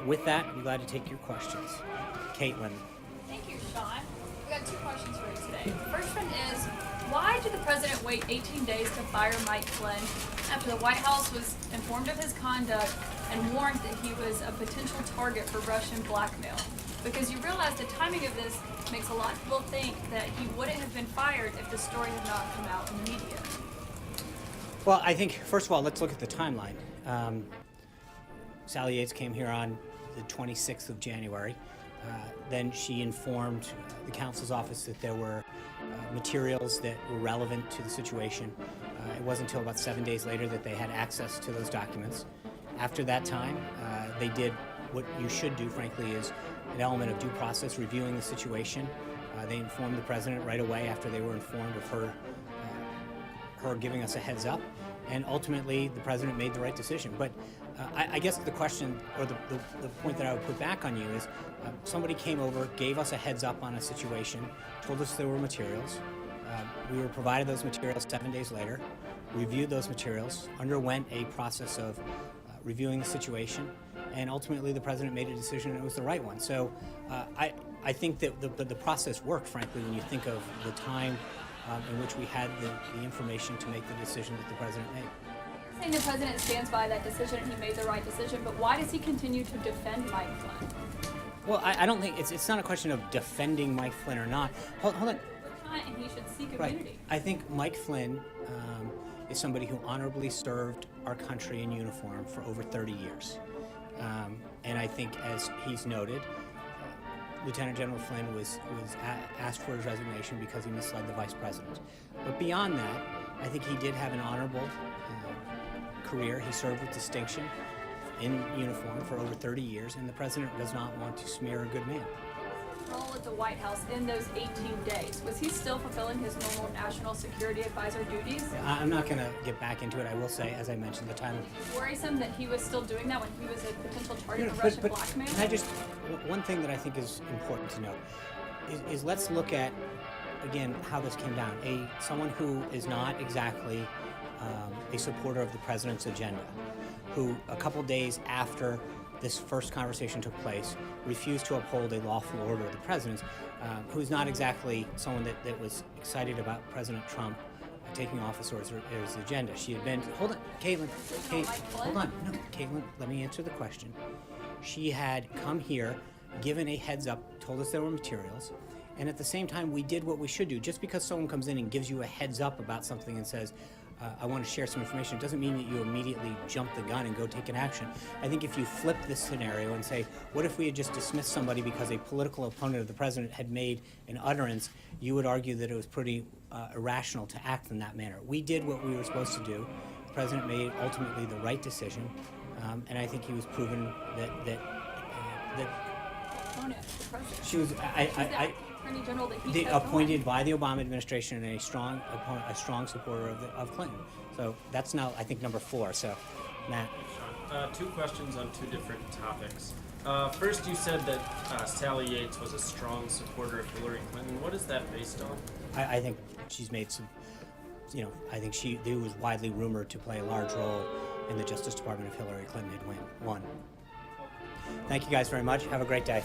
with that, I'd be glad to take your questions. Caitlin. Thank you, Sean. We got 2 questions for you today. The first one is, why did the president wait 18 days to fire Mike Flynn after the White House was informed of his conduct and warned that he was a potential target for Russian blackmail? Because you realize the timing of this makes a lot of people think that he wouldn't have been fired if the story had not come out in the media. Well, I think, first of all, let's look at the timeline. Sally Yates came here on the 26th of January. Then she informed the counsel's office that there were materials that were relevant to the situation. It wasn't until about 7 days later that they had access to those documents. After that time, they did what you should do, frankly, is an element of due process, reviewing the situation. They informed the president right away after they were informed of her giving us a heads up, and ultimately the president made the right decision. But I guess the question, or the point that I would put back on you is, somebody came over, gave us a heads up on a situation, told us there were materials. We were provided those materials 7 days later, reviewed those materials, underwent a process of reviewing the situation, and ultimately the president made a decision and it was the right one. So I think that the process worked, frankly, when you think of the time in which we had the information to make the decision that the president made. You're saying the president stands by that decision and he made the right decision, but why does he continue to defend Mike Flynn? Well, I don't think it's not a question of defending Mike Flynn or not. Hold on. And he should seek immunity. Right. I think Mike Flynn is somebody who honorably served our country in uniform for over 30 years. And I think, as he's noted, Lieutenant General Flynn was asked for his resignation because he misled the vice president. But beyond that, I think he did have an honorable career. He served with distinction in uniform for over 30 years, and the president does not want to smear a good man. Role at the White House in those 18 days, was he still fulfilling his normal national security advisor duties? I'm not going to get back into it. I will say, as I mentioned, the time. Worrisome that he was still doing that when he was a potential target of Russian blackmail? One thing that I think is important to note is let's look at, again, how this came down. Someone who is not exactly a supporter of the president's agenda, who a couple days after this first conversation took place, refused to uphold a lawful order of the president's, who's not exactly someone that was excited about President Trump taking office or his agenda. She had been, hold on, Caitlin, hold on, no, Caitlin, let me answer the question. She had come here, given a heads up, told us there were materials, and at the same time, we did what we should do. Just because someone comes in and gives you a heads up about something and says, I want to share some information, it doesn't mean that you immediately jump the gun and go take an action. I think if you flip this scenario and say, what if we had just dismissed somebody because a political opponent of the president had made an utterance, you would argue that it was pretty irrational to act in that manner. We did what we were supposed to do. The president made ultimately the right decision, and I think he was proven that she was. Attorney General that he appointed by the Obama administration and a strong supporter of Clinton. So that's now, I think, number 4. So, Matt. 2 questions on 2 different topics. First, you said that Sally Yates was a strong supporter of Hillary Clinton. What is that based on? I think she's made some, I think it was widely rumored to play a large role in the Justice Department if Hillary Clinton had won. Thank you guys very much. Have a great day.